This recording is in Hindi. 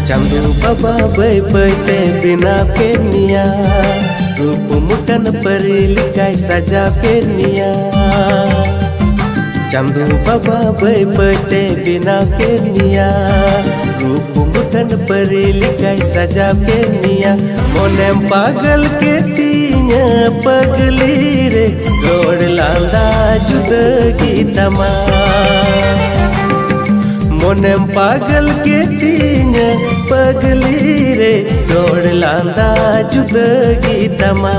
चांदू बाबा बै बै ते बिना पेनिया रूप मुकन परी लिखाई सजा पेनिया चांदू बाबा बै बै ते बिना पेनिया रूप मुकन परी लिखाई सजा पेनिया मोने पागल के तीन पगली रे रोड लांदा जुदगी तमा मोने पागल के तीन पगली रे रोड लांदा जुदगी तमा।